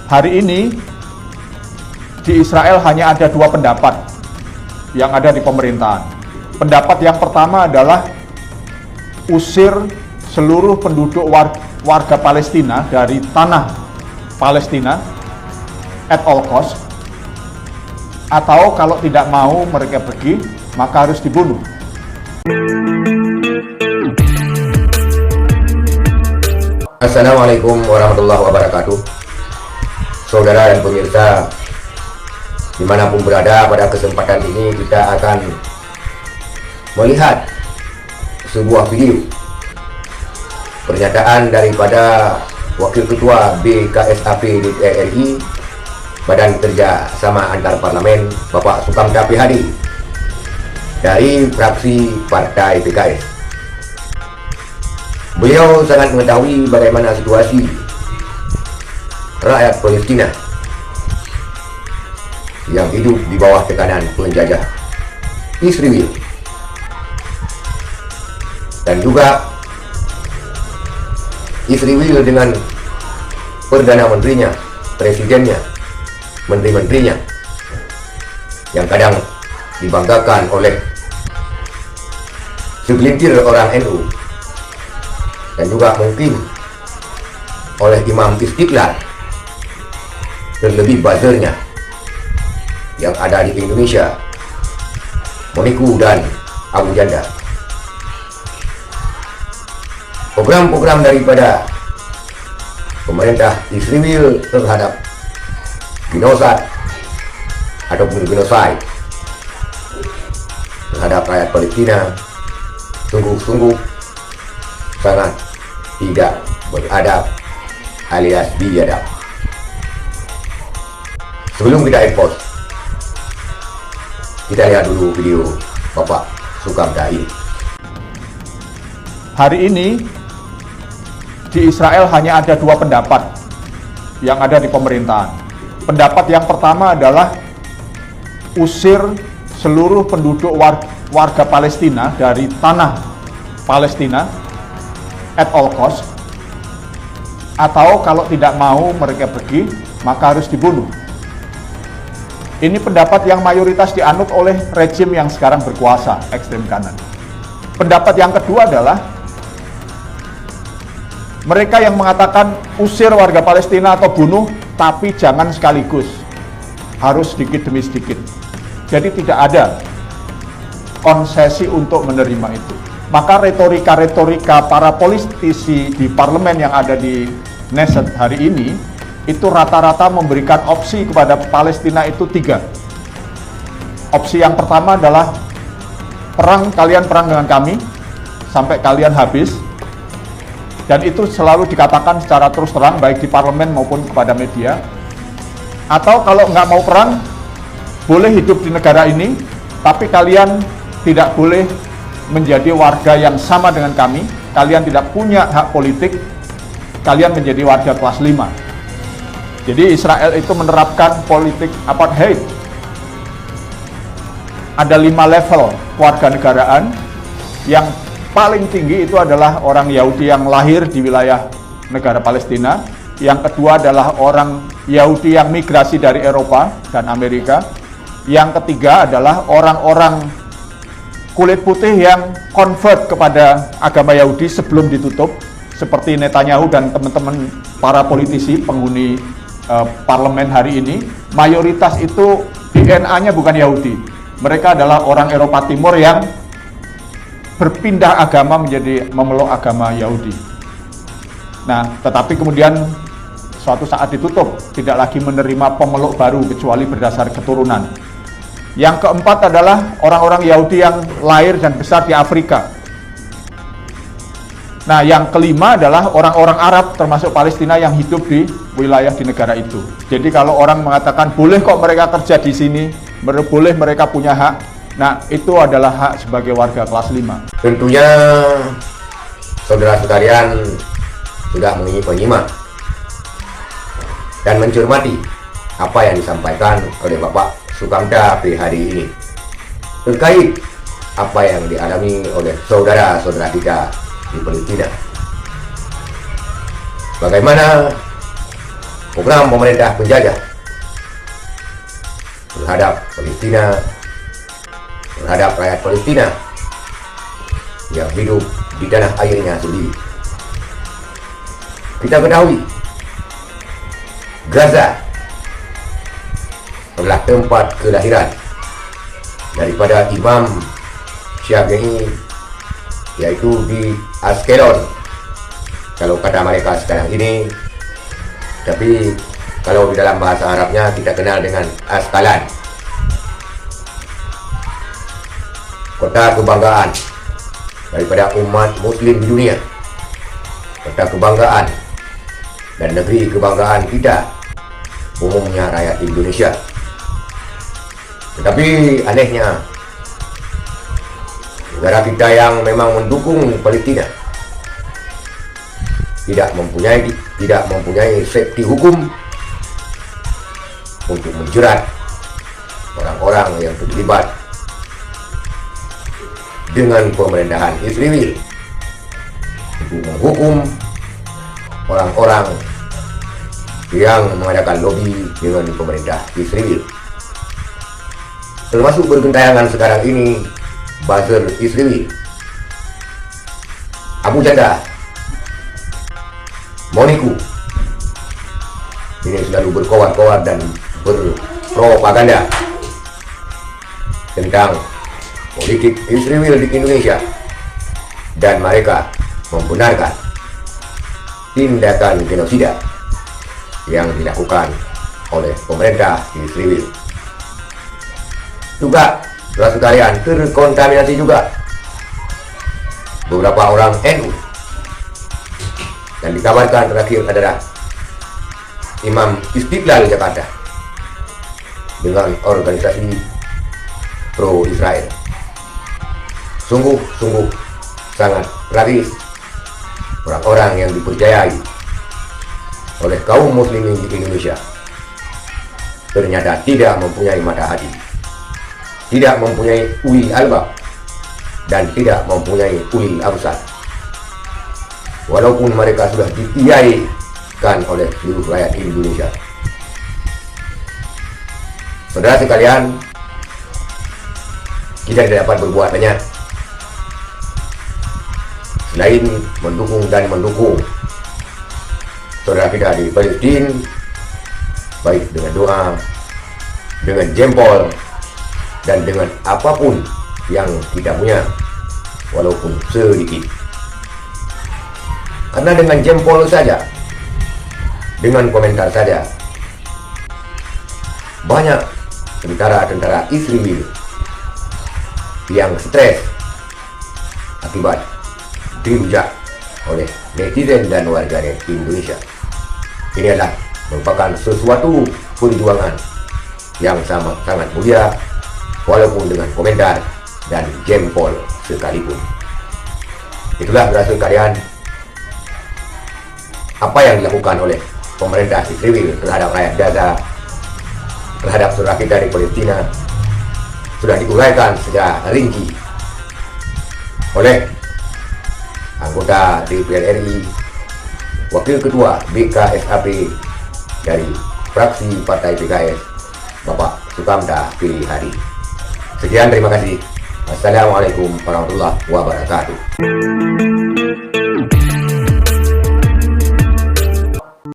Hari ini di Israel hanya ada dua pendapat yang ada di pemerintahan. Pendapat yang pertama adalah usir seluruh penduduk warga Palestina dari tanah Palestina at all cost, atau kalau tidak mau mereka pergi maka harus dibunuh. Assalamualaikum warahmatullahi wabarakatuh. Saudara dan pemirsa dimanapun berada, pada kesempatan ini kita akan melihat sebuah video pernyataan daripada Wakil Ketua BKSAP DPR RI, Badan Kerja Sama Antar Parlemen, Bapak Sukamta PhD dari fraksi Partai PKS. Beliau sangat mengetahui bagaimana situasi rakyat Palestina yang hidup di bawah tekanan penjajah Israel, dan juga Israel dengan Perdana Menterinya, Presidennya, Menteri-menterinya yang kadang dibanggakan oleh segelintir orang NU dan juga mungkin oleh Imam Istiqlal, terlebih buzzernya yang ada di Indonesia, Moniku dan Abu Janda. Program-program daripada pemerintah Israel terhadap genocide ataupun genocide terhadap rakyat Palestina sungguh-sungguh sangat tidak beradab alias biadab. Sebelum kita expose, kita lihat dulu video Bapak Sukamta ini. Hari ini di Israel hanya ada dua pendapat yang ada di pemerintahan. Pendapat yang pertama adalah usir seluruh penduduk warga Palestina dari tanah Palestina at all cost, atau kalau tidak mau mereka pergi maka harus dibunuh. Ini pendapat yang mayoritas dianut oleh rejim yang sekarang berkuasa, ekstrem kanan. Pendapat yang kedua adalah mereka yang mengatakan usir warga Palestina atau bunuh, tapi jangan sekaligus, harus sedikit demi sedikit. Jadi tidak ada konsesi untuk menerima itu. Maka retorika-retorika para politisi di parlemen yang ada di Knesset hari ini itu rata-rata memberikan opsi kepada Palestina itu tiga. Opsi yang pertama adalah kalian perang dengan kami sampai kalian habis. Dan itu selalu dikatakan secara terus terang baik di parlemen maupun kepada media. Atau kalau nggak mau perang, boleh hidup di negara ini, tapi kalian tidak boleh menjadi warga yang sama dengan kami. Kalian tidak punya hak politik, kalian menjadi warga kelas 5. Jadi Israel itu menerapkan politik apartheid. Ada 5 level kewarganegaraan. Yang paling tinggi itu adalah orang Yahudi yang lahir di wilayah negara Palestina. Yang kedua adalah orang Yahudi yang migrasi dari Eropa dan Amerika. Yang ketiga adalah orang-orang kulit putih yang convert kepada agama Yahudi sebelum ditutup, seperti Netanyahu dan teman-teman para politisi penghuni parlemen hari ini. Mayoritas itu DNA-nya bukan Yahudi. Mereka adalah orang Eropa Timur yang berpindah agama menjadi memeluk agama Yahudi. Nah, tetapi kemudian suatu saat ditutup, tidak lagi menerima pemeluk baru kecuali berdasar keturunan. Yang keempat adalah orang-orang Yahudi yang lahir dan besar di Afrika. Nah, yang kelima adalah orang-orang Arab termasuk Palestina yang hidup di wilayah di negara itu. Jadi kalau orang mengatakan boleh kok mereka kerja di sini, boleh mereka punya hak. Nah, itu adalah hak sebagai warga kelas 5. Tentunya saudara sekalian sudah menyimak dan mencermati apa yang disampaikan oleh Bapak Sukamta PhD ini terkait apa yang dialami oleh saudara-saudara kita di Palestina. Bagaimana program pemerintah penjajah terhadap Palestina, terhadap rakyat Palestina yang hidup di tanah airnya sendiri. Kita ketahui Gaza adalah tempat kelahiran daripada Imam Syafi'i, yaitu di Askelon kalau kata mereka sekarang ini, tapi kalau di dalam bahasa Arabnya kita kenal dengan Askalan, kota kebanggaan daripada umat muslim di dunia, kota kebanggaan dan negeri kebanggaan kita umumnya rakyat Indonesia. Tetapi anehnya negara kita yang memang mendukung Palestina tidak mempunyai safety hukum untuk menjerat orang-orang yang terlibat dengan pemerintahan Israel, untuk menghukum orang-orang yang mengadakan lobby dengan pemerintah Israel. Termasuk bergentayangan sekarang ini buzzer Israel, Abu Janda, Moniku, ini selalu berkoar-koar dan berpropaganda tentang politik Israel di Indonesia, dan mereka membenarkan tindakan genosida yang dilakukan oleh pemerintah Israel. Juga saudara sekalian, terkontaminasi juga beberapa orang NU, dan dikabarkan terakhir adalah Imam Istiqlal Jakarta dengan organisasi pro Israel. Sungguh sangat tragis orang-orang yang dipercayai oleh kaum muslimin di Indonesia ternyata tidak mempunyai mata hati, tidak mempunyai ulil albab, dan tidak mempunyai ulil absar, walaupun mereka sudah diiyakan oleh seluruh rakyat Indonesia. Saudara sekalian, kita tidak dapat berbuat banyak selain mendukung saudara kita di Palestina, baik dengan doa, dengan jempol, dan dengan apapun yang kita punya, walaupun sedikit. Karena dengan jempol saja, dengan komentar saja, banyak tentara-tentara Israel yang stres akibat dihujat oleh netizen dan warganet Indonesia. Ini adalah merupakan sesuatu perjuangan yang sangat mulia, walaupun dengan komentar dan jempol sekalipun. Itulah saudara sekalian apa yang dilakukan oleh pemerintah Israel terhadap rakyat Gaza, terhadap saudara kita di Palestina, sudah diuraikan secara rinci oleh anggota DPR RI, Wakil Ketua BKSAP dari fraksi Partai PKS, Bapak Sukamta P. Hadi. Sekian, terima kasih. Wassalamualaikum warahmatullahi wabarakatuh.